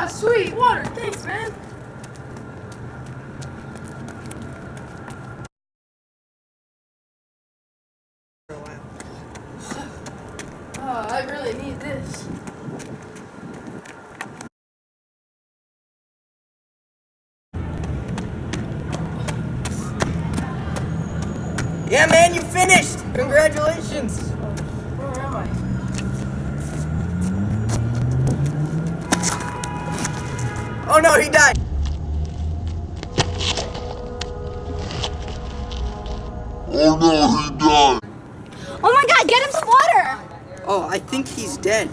Oh, sweet water. Thanks, man. Oh, I really need this. Yeah, man, you finished! Congratulations! Where am I? Oh no, he died! Oh no, he died! Oh my god, get him some water! Oh, I think he's dead.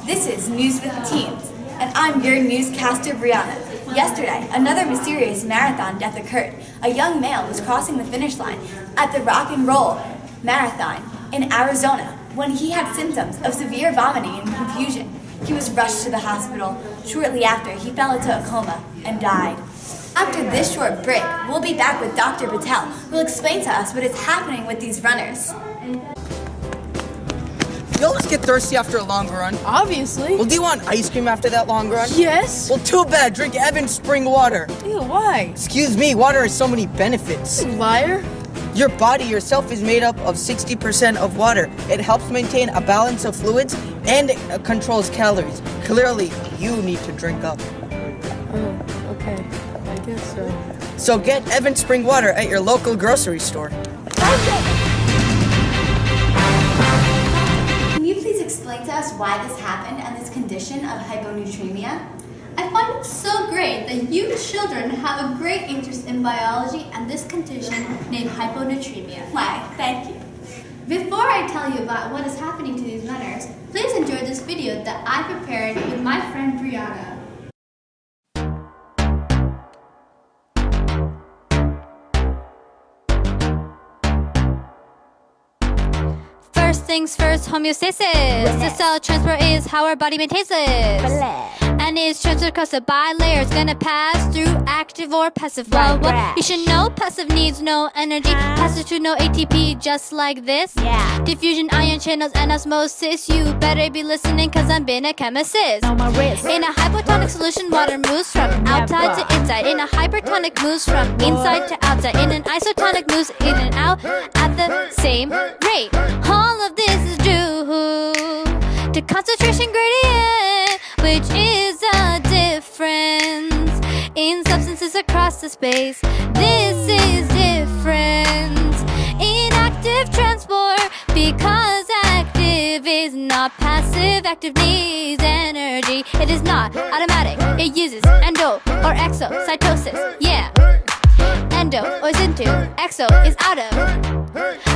This is News with the Teens, and I'm your newscaster, Brianna. Yesterday, another mysterious marathon death occurred. A young male was crossing the finish line at the Rock and Roll Marathon in Arizona when he had symptoms of severe vomiting and confusion. He was rushed to the hospital. Shortly after, he fell into a coma and died. After this short break, we'll be back with Dr. Patel, who will explain to us what is happening with these runners. You always get thirsty after a long run. Obviously. Well, do you want ice cream after that long run? Yes. Well, too bad. Drink Evan spring water. Ew, why? Excuse me, water has so many benefits. You liar. Your body yourself is made up of 60% of water. It helps maintain a balance of fluids and it controls calories. Clearly, you need to drink up. Oh, okay. I guess so. So get Evan spring water at your local grocery store. Can you please explain to us why this happened and this condition of hyponatremia? I find it so great that you children have a great interest in biology and this condition named hyponatremia. Why, thank you. Before I tell you about what is happening to these runners, please enjoy this video that I prepared with my friend Brianna. First things first, homeostasis. The cell transport is how our body maintains this. And is transferred across the bilayers, gonna pass through active or passive. Well, you should know passive needs no energy. Passive to no ATP, just like this. Diffusion, ion channels, and osmosis. You better be listening, cause I'm been a chemist. In a hypotonic solution, water moves from outside to inside. In a hypertonic, moves from inside to outside. In an isotonic, moves in and out at the same rate. All of this is due to concentration gradient, which is a difference in substances across the space. This is difference in active transport, because active is not passive. Active needs energy. It is not automatic. It uses endo or exocytosis. Yeah. Endo is into, exo is out of.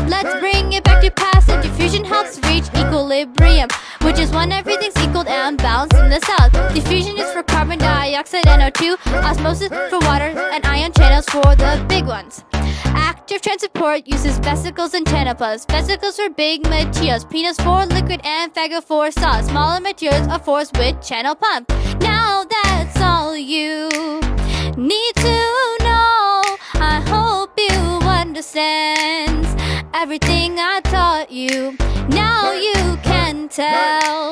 Let's bring it back to passive. Diffusion helps reach equilibrium, which is when everything's equal and balanced in the cell. Diffusion is for carbon dioxide, NO2. Osmosis for water, and ion channels for the big ones. Active transport uses vesicles and channels. Vesicles for big materials, penis for liquid, and phago for solid. Smaller materials are forced with channel pump. Now that's all you need to know. I hope you understand everything I taught you. Now you can tell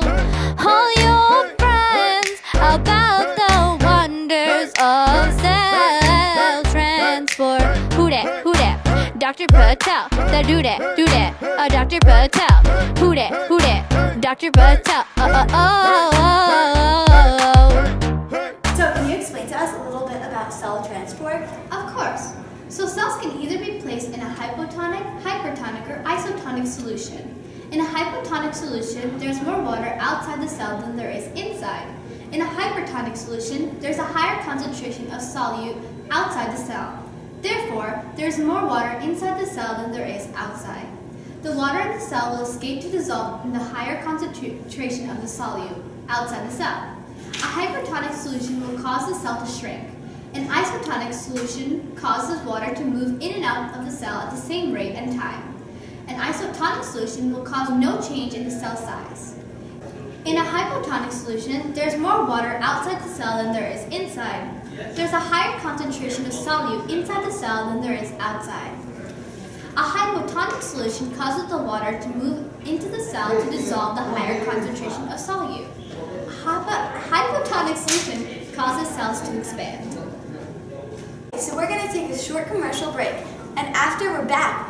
all your friends about the wonders of cell transport. Who dat? Who dat? Dr. Patel. Da do that. Do that. Dr. Patel. Who dat? Who dat? Dr. Patel. So can you explain to us a little bit about cell transport? Of course. So cells can either be placed in a hypotonic, hypertonic, or isotonic solution. In a hypotonic solution, there's more water outside the cell than there is inside. In a hypertonic solution, there's a higher concentration of solute outside the cell. Therefore, there's more water inside the cell than there is outside. The water in the cell will escape to dissolve in the higher concentration of the solute outside the cell. A hypertonic solution will cause the cell to shrink. An isotonic solution causes water to move in and out of the cell at the same rate and time. An isotonic solution will cause no change in the cell size. In a hypotonic solution, there's more water outside the cell than there is inside. there's a higher concentration of solute inside the cell than there is outside. A hypotonic solution causes the water to move into the cell to dissolve the higher concentration of solute. A hypotonic solution causes cells to expand. So we're going to take a short commercial break, and after we're back,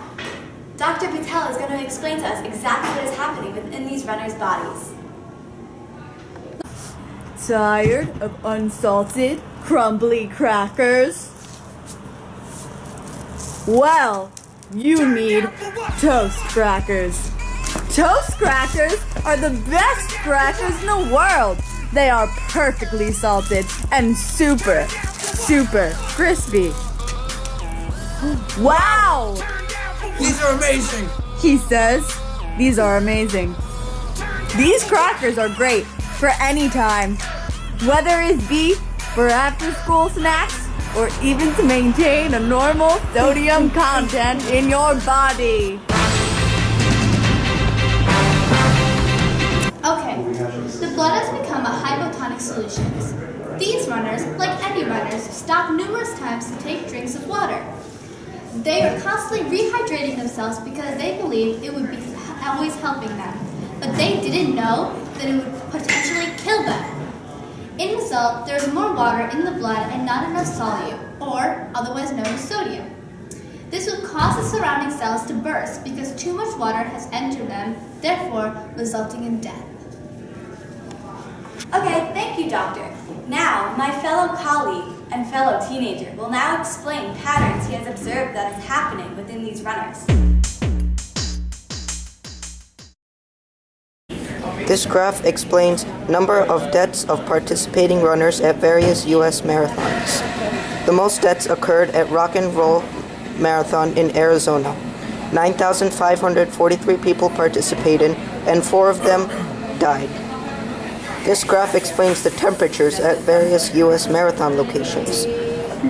Dr. Patel is going to explain to us exactly what is happening within these runners' bodies. Tired of unsalted, crumbly crackers? Well, you need toast crackers. Toast crackers are the best crackers in the world. They are perfectly salted and super crispy. Wow! These are amazing. He says these are amazing. These crackers are great for any time, whether it be for after-school snacks or even to maintain a normal sodium content in your body. Okay, the blood has become a hypotonic solution. These runners, like any runners, stop numerous times to take drinks of water. They are constantly rehydrating themselves because they believe it would be always helping them, but they didn't know that it would potentially kill them. In result, there is more water in the blood and not enough solute, or otherwise known as sodium. This would cause the surrounding cells to burst because too much water has entered them, therefore resulting in death. Okay, thank you, doctor. Now, my fellow colleague and fellow teenager will now explain patterns he has observed that is happening within these runners. This graph explains number of deaths of participating runners at various U.S. marathons. The most deaths occurred at Rock and Roll Marathon in Arizona. 9,543 people participated, and 4 of them died. This graph explains the temperatures at various U.S. marathon locations.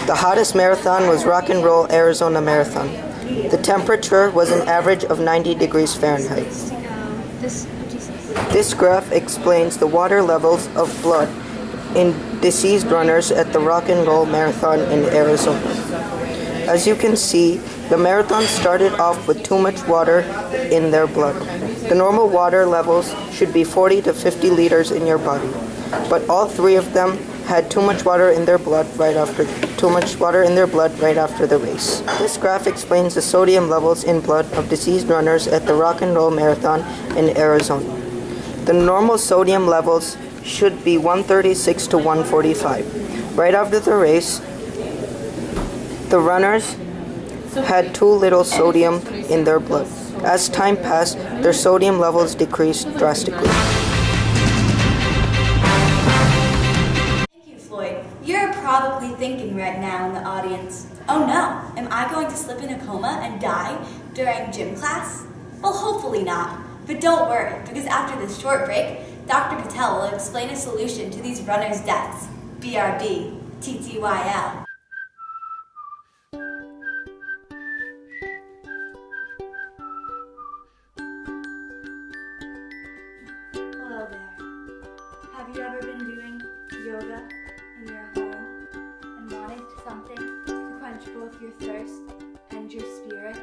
The hottest marathon was Rock and Roll Arizona Marathon. The temperature was an average of 90 degrees Fahrenheit. This graph explains the water levels of blood in deceased runners at the Rock and Roll Marathon in Arizona. As you can see, the marathon started off with too much water in their blood. The normal water levels should be 40 to 50 liters in your body, but all 3 of them had too much water in their blood right after the race. This graph explains the sodium levels in blood of deceased runners at the Rock and Roll Marathon in Arizona. The normal sodium levels should be 136 to 145. Right after the race, the runners had too little sodium in their blood. As time passed, their sodium levels decreased drastically. Thank you, Floyd. You're probably thinking right now in the audience, oh no, am I going to slip in a coma and die during gym class? Well, hopefully not. But don't worry, because after this short break, Dr. Patel will explain a solution to these runners' deaths. BRB, TTYL. Hello there. Have you ever been doing yoga in your home and wanted something to quench both your thirst and your spirit?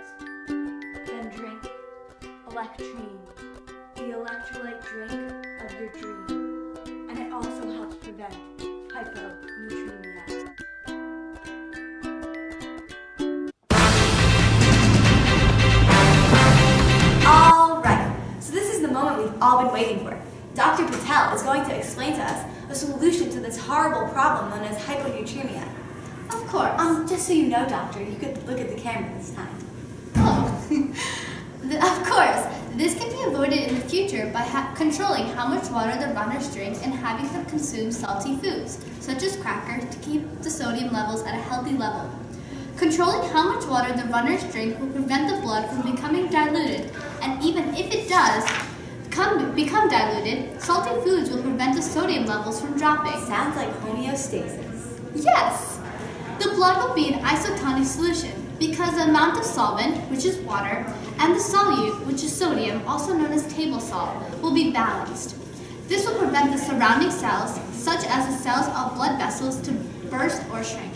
Then drink Electrine, the electrolyte drink of your dream. And it also helps prevent hyponatremia. Alright, so this is the moment we've all been waiting for. Dr. Patel is going to explain to us a solution to this horrible problem known as hyponatremia. Of course. Just so you know, doctor, you could look at the camera this time. Oh. Of course, this can be avoided in the future by controlling how much water the runners drink and having them consume salty foods, such as crackers, to keep the sodium levels at a healthy level. Controlling how much water the runners drink will prevent the blood from becoming diluted, and even if it does become diluted, salty foods will prevent the sodium levels from dropping. Sounds like homeostasis. Yes! The blood will be an isotonic solution because the amount of solvent, which is water, and the solute, which is sodium, also known as table salt, will be balanced. This will prevent the surrounding cells, such as the cells of blood vessels, burst or shrink.